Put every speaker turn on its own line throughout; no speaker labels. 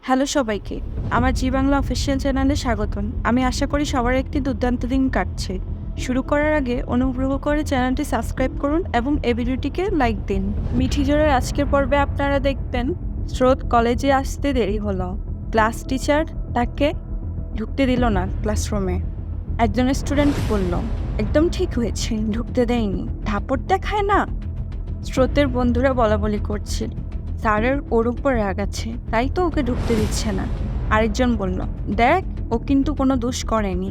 Hello সবাইকে, আমার জি Bangla official চ্যানেলে স্বাগতম। আমি আশা করি সবার একটি দুর্দান্ত দিন কাটছে। শুরু করার আগে অনুগ্রহ করে চ্যানেলটি সাবস্ক্রাইব করুন এবং এই ভিডিওটিকে লাইক দিন। মিঠি জোড়ার আজকের পর্বে আপনারা দেখবেন স্রোত কলেজে আসতে দেরি হলো। ক্লাস টিচার তাকে ঢুকতে দিল না ক্লাসরুমে। একজন স্টুডেন্ট বলল, একদম ঠিক হয়েছে, ঢুকতে দেয়নি, থাপ্পড় দেখায় না। স্রোতের বন্ধুরা বলাবলি করছিল, স্যারের ওর উপর রাগ আছে, তাই তো ওকে ঢুকতে দিচ্ছে না। আরেকজন বলল, দেখ, ও কিন্তু কোনো দোষ করেনি।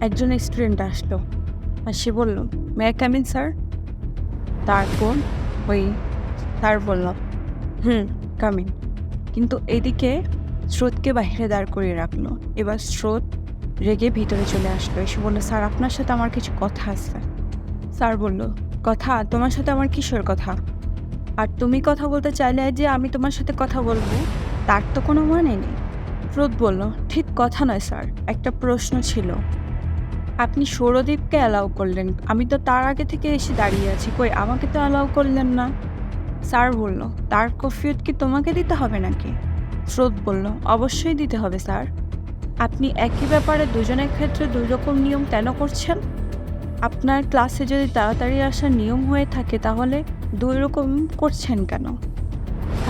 একজন স্টুডেন্ট আসলো আর সে বলল, may I come in sir. তারপর ওই স্যার বলল, কাম ইন। কিন্তু এদিকে স্রোতকে বাইরে দাঁড় করিয়ে রাখলো। এবার স্রোত রেগে ভিতরে চলে আসলো, এসে বলল, স্যার আপনার সাথে আমার কিছু কথা আছে। স্যার বলল, কথা? তোমার সাথে আমার কিসের কথা? আর তুমি কথা বলতে চাইলে যে আমি তোমার সাথে কথা বলবো, তার তো কোনো মানে নেই। স্রোত বলল, ঠিক কথা নয় স্যার, একটা প্রশ্ন ছিল। আপনি সৌরদীপকে অ্যালাউ করলেন, আমি তো তার আগে থেকে এসে দাঁড়িয়ে আছি, কই আমাকে তো অ্যালাউ করলেন না। স্যার বলল, তার কফিয়ত কি তোমাকে দিতে হবে নাকি? স্রোত বলল, অবশ্যই দিতে হবে স্যার। আপনি একই ব্যাপারে দুজনের ক্ষেত্রে দুই রকম নিয়ম কেন করছেন? আপনার ক্লাসে যদি তাড়াতাড়ি আসার নিয়ম হয়ে থাকে তাহলে দুই রকম করছেন কেন?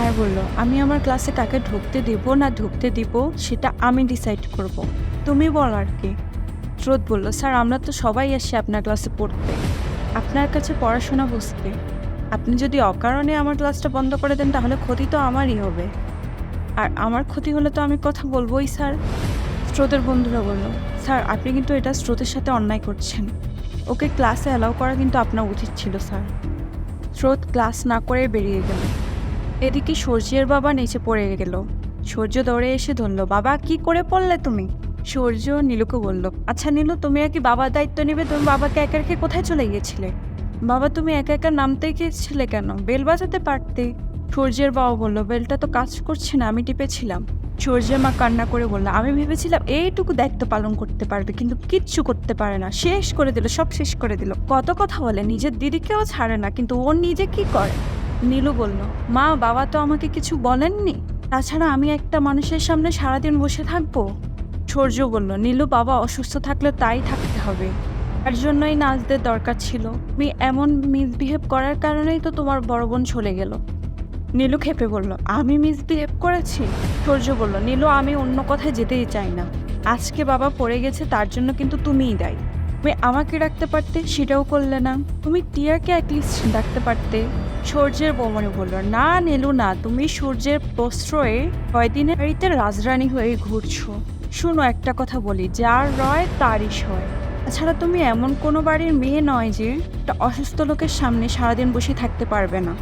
আর বলল, আমি আমার ক্লাসে কাকে ঢুকতে দিব না ঢুকতে দিব সেটা আমি ডিসাইড করব, তুমি বল আর কি। স্রোত বলল, স্যার আমরা তো সবাই আসি আপনার ক্লাসে পড়তে, আপনার কাছে পড়াশোনা বুঝতে। আপনি যদি অকারণে আমার ক্লাসটা বন্ধ করে দেন তাহলে ক্ষতি তো আমারই হবে, আর আমার ক্ষতি হলে তো আমি কথা বলবোই স্যার। স্রোতের বন্ধুরা বলল, স্যার আপনি কিন্তু এটা স্রোতের সাথে অন্যায় করছেন, ওকে ক্লাসে অ্যালাউ করা কিন্তু আপনার উচিত ছিল স্যার। স্রোত ক্লাস না করে বেরিয়ে গেল। এদিকে সূর্যের বাবা নিচে পড়ে গেল। সূর্য দৌড়ে এসে ধরল, বাবা কি করে পড়লে তুমি? সূর্য নীলুকে বলল, আচ্ছা নীলু, তুমি কি বাবার দায়িত্ব নেবে? তুমি বাবাকে একা রেখে কোথায় চলে গিয়েছিলে? বাবা তুমি একা একা নামতে গিয়েছিলে কেন? বেল বাজাতে পারতে। সূর্যের বাবা বলল, বেলটা তো কাজ করছে না, আমি টিপেছিলাম। সূর্যের মা কান্না করে বলল, আমি ভেবেছিলাম এইটুকু দায়িত্ব পালন করতে পারবে, কিন্তু কিচ্ছু করতে পারে না, শেষ করে দিল, সব শেষ করে দিল। কত কথা বলে, নিজের দিদিকেও ছাড়ে না, কিন্তু ওর নিজে কি করে? নীলু বলল, মা বাবা তো আমাকে কিছু বলেননি, তাছাড়া আমি একটা মানুষের সামনে সারাদিন বসে থাকবো? সূর্য বলল, নীলু বাবা অসুস্থ থাকলে তাই থাকতে হবে, তার জন্যই নাচদের দরকার ছিল, তুমি এমন মিসবিহেভ করার কারণেই তো তোমার বড় বোন চলে গেল। নীলু খেপে বলল, আমি মিসবিহেভ করেছি? সূর্য বলল, নীলু আমি অন্য কথায় যেতেই চাই না, আজকে বাবা পড়ে গেছে তার জন্য কিন্তু তুমিই দায়ী। তুমি আমাকে রাখতে পারতে, সেটাও করলে না। তুমি টিয়াকে অ্যাটলিস্ট ডাকতে পারতে। সূর্যের বৌমনি বলল, না নীলু না, তুমি সূর্যের প্রশ্রয়ে কয়দিনের বাড়িতে রাজরানী হয়ে ঘুরছো। শুনো একটা কথা বলি, যার রয় তারই সয়। তাছাড়া তুমি এমন কোনো বাড়ির মেয়ে নয় যে একটা অসুস্থ লোকের সামনে সারাদিন বসে থাকতে পারবে না।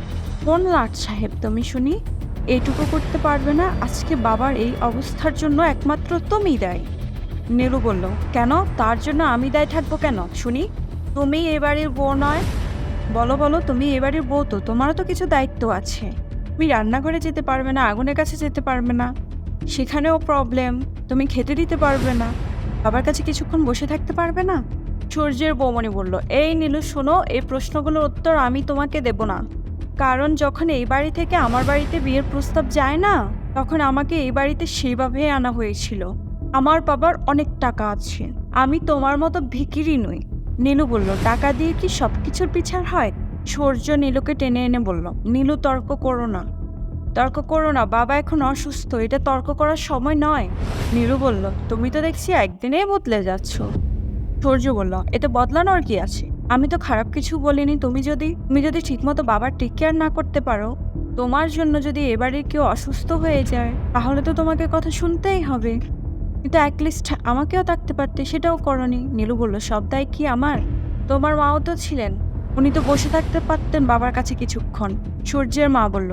কোন লাট সাহেব তুমি শুনি? এইটুকু করতে পারবে না? আজকে বাবার এই অবস্থার জন্য একমাত্র তুমিই দায়ী। নীলু বলল, কেন? তার জন্য আমি দায়ী থাকবো কেন শুনি? তুমি এ বাড়ির বউ নয়? বলো বলো, তুমি এ বাড়ির বউ তো, তোমারও তো কিছু দায়িত্ব আছে। তুমি রান্নাঘরে যেতে পারবে না, আগুনের কাছে যেতে পারবে না, সেখানেও প্রবলেম। তুমি খেতে দিতে পারবে না, বাবার কাছে কিছুক্ষণ বসে থাকতে পারবে না। সূর্যের বৌমনি বলল, এই নীলু শোনো, এই প্রশ্নগুলোর উত্তর আমি তোমাকে দেব না, কারণ যখন এই বাড়ি থেকে আমার বাড়িতে বিয়ের প্রস্তাব যায় না, তখন আমাকে এই বাড়িতে সেইভাবে আনা হয়েছিল। আমার বাবার অনেক টাকা আছে, আমি তোমার মতো ভিখিরি নই। নীলু বলল, টাকা দিয়ে কি সব কিছুর বিচার হয়? সূর্য নীলুকে টেনে এনে বলল, নীলু তর্ক করো না, তর্ক করো না, বাবা এখন অসুস্থ, এটা তর্ক করার সময় নয়। নীলু বলল, তুমি তো দেখছি একদিনেই বদলে যাচ্ছ। সূর্য বলল, এতে বদলানোর কি আছে? আমি তো খারাপ কিছু বলিনি। তুমি যদি ঠিকমতো বাবার টেক কেয়ার না করতে পারো, তোমার জন্য যদি এবারে কেউ অসুস্থ হয়ে যায়, তাহলে তো তোমাকে কথা শুনতেই হবে। কিন্তু অ্যাটলিস্ট আমাকেও থাকতে পারতে, সেটাও করনি। নীলু বলল, সব দায় কি আমার? তোমার মাও তো ছিলেন, উনি তো বসে থাকতে পারতেন বাবার কাছে কিছুক্ষণ। সূর্যের মা বলল,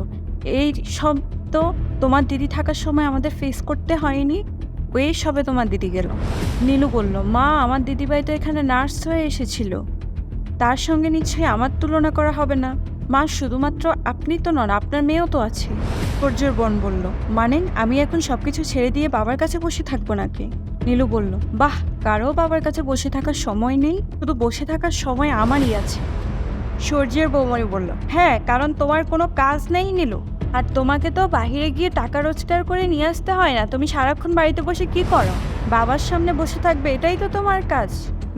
এই সব তো তোমার দিদি থাকার সময় আমাদের ফেস করতে হয়নি, ওই সবে তোমার দিদি গেল। নীলু বলল, মা আমার দিদিভাই তো এখানে নার্স হয়ে এসেছিল, তার সঙ্গে নিশ্চয়ই আমার তুলনা করা হবে না। মা শুধুমাত্র আপনি তো নন, আপনার মেয়েও তো আছে। সূর্যের বোন বলল, মানে আমি এখন সবকিছু ছেড়ে দিয়ে বাবার কাছে বসে থাকবো নাকি? নীলু বলল, বাহ, কারো বাবার কাছে বসে থাকার সময় নেই, শুধু বসে থাকার সময় আমারই আছে। সূর্যের বৌমনি বলল, হ্যাঁ, কারণ তোমার কোনো কাজ নেই নীলু, আর তোমাকে তো বাইরে গিয়ে টাকা রোজগার করে নিয়ে আসতে হয় না, তুমি সারাক্ষণ বাড়িতে বসে কি করো? বাবার সামনে বসে থাকবে, এটাই তো তোমার কাজ।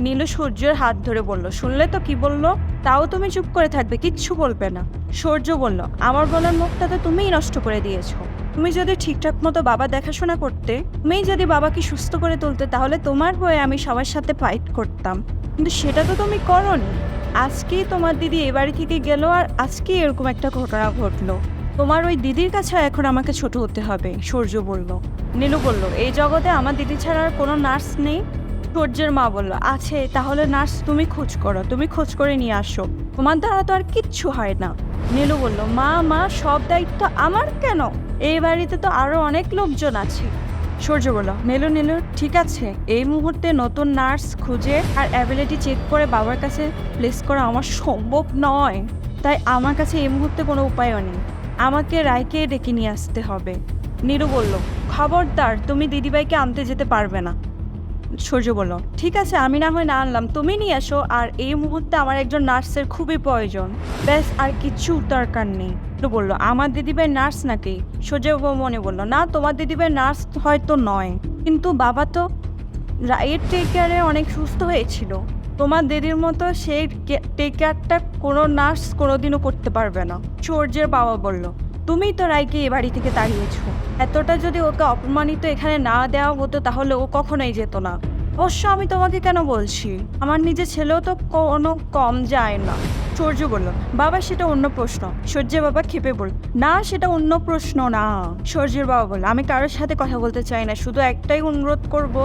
নীলু সূর্যের হাত ধরে বলল, শুনলে তো কি বললো? তাও তুমি চুপ করে থাকবে, কিচ্ছু বলবে না। সূর্য বলল, আমার বলার মুখটা তো তুমিই নষ্ট করে দিয়েছো। তুমি যদি ঠিকঠাক মতো বাবা দেখাশোনা করতে, তুমি যদি বাবাকে সুস্থ করে তুলতে, তাহলে তোমার হয়ে আমি সবার সাথে ফাইট করতাম, কিন্তু সেটা তো তুমি করোনি। আজকেই তোমার দিদি এ বাড়ি থেকে গেল, আর আজকেই এরকম একটা ঘটনা ঘটলো। তোমার ওই দিদির কাছে এখন আমাকে ছোট হতে হবে, সূর্য বলল। নীলু বলল, এই জগতে আমার দিদি ছাড়া আর কোনো নার্স নেই? সূর্যের মা বলল, আছে, তাহলে নার্স তুমি খোঁজ করো, তুমি খোঁজ করে নিয়ে আসো, তোমার দ্বারা তো আর কিচ্ছু হয় না। নীলু বলল, মা সব দায়িত্ব আমার কেন? এই বাড়িতে তো আরো অনেক লোকজন আছে। সূর্য বলল, নীলু ঠিক আছে, এই মুহূর্তে নতুন নার্স খুঁজে আর অ্যাবিলিটি চেক করে বাবার কাছে প্লেস করা আমার সম্ভব নয়, তাই আমার কাছে এই মুহূর্তে কোনো উপায়ও নেই, আমাকে রায়কে ডেকে নিয়ে আসতে হবে। নীলু বলল, খবরদার, তুমি দিদিভাইকে আনতে যেতে পারবে না। সূর্য বলল, ঠিক আছে, আমি না হয় না আনলাম, তুমি নিয়ে আসো, আর এই মুহূর্তে আমার একজন নার্সের খুবই প্রয়োজন, ব্যাস, আর কিচ্ছু দরকার নেই। বলল, আমার দিদিভাই নার্স নাকি? সূর্য মনে বলল, না, তোমার দিদিভাই নার্স হয়তো নয়, কিন্তু বাবা তো রায়ের টেক কেয়ারে অনেক সুস্থ হয়েছিল, তোমার দিদির মতো সেই টেক কেয়ারটা কোনো নার্স কোনোদিনও করতে পারবে না। সূর্যের বাবা বলল, তুমিই তো রায়কে এ বাড়ি থেকে তাড়িয়েছো, এতটা যদি ওকে অপমানিত এখানে না দেওয়া হতো তাহলে ও কখনোই যেত না। অবশ্য আমি তোমাকে কেন বলছি, আমার নিজের ছেলেও তো কোনো কম যায় না। সূর্য বলল, বাবা সেটা অন্য প্রশ্ন। সূর্যের বাবা ক্ষেপে বলল, না, সেটা অন্য প্রশ্ন না। সূর্যের বাবা বলল, আমি কারোর সাথে কথা বলতে চাই না, শুধু একটাই অনুরোধ করব,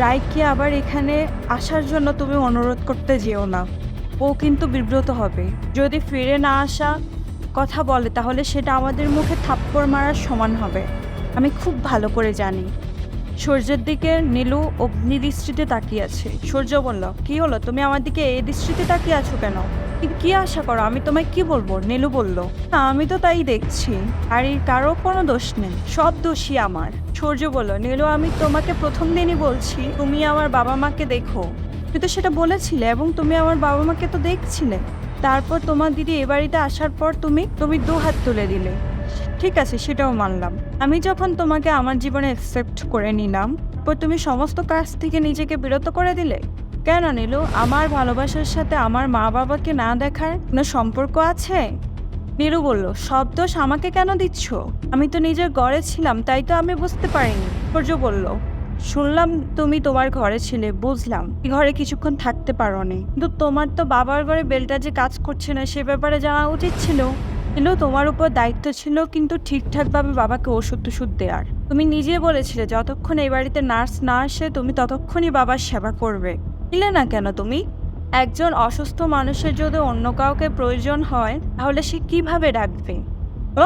রায়কে আবার এখানে আসার জন্য তুমি অনুরোধ করতে যেও না, ও কিন্তু বিব্রত হবে। যদি ফিরে না আসা কথা বলে তাহলে সেটা আমাদের মুখে থাপ্পড় মারার সমান হবে, আমি খুব ভালো করে জানি। সূর্যের দিকে নীলু অগ্নিদৃষ্টিতে তাকিয়ে আছে। সূর্য বলল, কি হলো, তুমি আমার দিকে এই দৃষ্টিতে তাকিয়ে আছো কেন? কি আশা করো আমি তোমায় কি বলবো? নীলু বলল, না, আমি তো তাই দেখছি, আর এর কারো কোনো দোষ নেই, সব দোষই আমার। সূর্য বলল, নীলু, আমি তোমাকে প্রথম দিনই বলছি তুমি আমার বাবা মাকে দেখো, তুমি তো সেটা বলেছিলে, এবং তুমি আমার বাবা মাকে তো দেখছিলে। তারপর তোমার দিদি এ বাড়িতে আসার পর তুমি দু হাত তুলে দিলে, ঠিক আছে, সেটাও মানলাম। আমি যখন তোমাকে আমার জীবনে অ্যাকসেপ্ট করে নিলাম, তো তুমি সমস্ত কাজ থেকে নিজেকে বিরত করে দিলে কেন? নীলু, আমার ভালোবাসার সাথে আমার মা বাবাকে না দেখার কোনো সম্পর্ক আছে? নীলু বলল, সব দোষ আমাকে কেন দিচ্ছ? আমি তো নিজের ঘরে ছিলাম, তাই তো আমি বুঝতে পারিনি। সূর্য বলল, শুনলাম তুমি তোমার ঘরে ছিলে, বুঝলাম ঘরে কিছুক্ষণ থাকতে পারোনি, কিন্তু তোমার তো বাবার ঘরে বেলটা যে কাজ করছে না সে ব্যাপারে জানা উচিত ছিল। কিন্তু তোমার উপর দায়িত্ব ছিল কিন্তু ঠিকঠাকভাবে বাবাকে ওষুধ টষুধ দেওয়ার। তুমি নিজে বলেছিলে যতক্ষণ এই বাড়িতে নার্স না আসে তুমি ততক্ষণই বাবার সেবা করবে, দিলে না কেন তুমি? একজন অসুস্থ মানুষের যদি অন্য কাউকে প্রয়োজন হয় তাহলে সে কিভাবে ডাকবে? ও,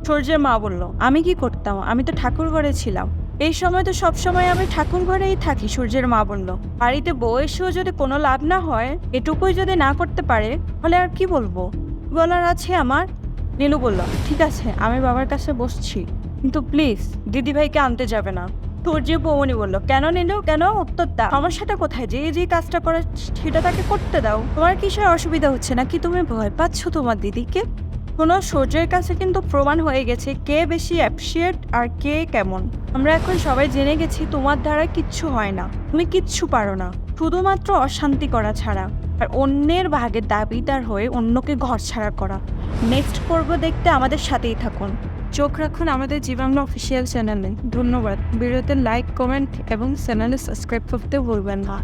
সূর্যের মা বলল, আমি কি করতাম, আমি তো ঠাকুর ঘরে ছিলাম। এই সময় তো সবসময় আমি ঠাকুর ঘরেই থাকি। সূর্যের মা বলল, বাড়িতে বউ এসেও যদি কোনো লাভ না হয়, এটুকুই যদি না করতে পারে, তাহলে আর কি বলবো, বলার আছে আমার? নীলু বলল, ঠিক আছে, আমি বাবার কাছে বসছি, কিন্তু প্লিজ দিদিভাইকে আনতে যাবে না। সূর্যের বৌমনি বলল, কেন নীলু, কেন? উত্তর দাও, সমস্যাটা কোথায়? যে কাজটা করে সেটা তাকে করতে দাও, তোমার কিসের অসুবিধা হচ্ছে নাকি? তুমি ভয় পাচ্ছ তোমার দিদিকে? কোনো, সূর্যের কাছে কিন্তু প্রমাণ হয়ে গেছে কে বেশি অ্যাপ্রিসিয়েট আর কে কেমন। আমরা এখন সবাই জেনে গেছি তোমার দ্বারা কিচ্ছু হয় না, তুমি কিচ্ছু পারো না, শুধুমাত্র অশান্তি করা ছাড়া, আর অন্যের ভাগের দাবিদার হয়ে অন্যকে ঘর ছাড়া করা। নেক্সট পর্ব দেখতে আমাদের সাথেই থাকুন, চোখ রাখুন আমাদের জি বাংলা অফিসিয়াল চ্যানেলে। ধন্যবাদ। ভিডিওতে লাইক, কমেন্ট এবং চ্যানেলে সাবস্ক্রাইব করতে ভুলবেন না।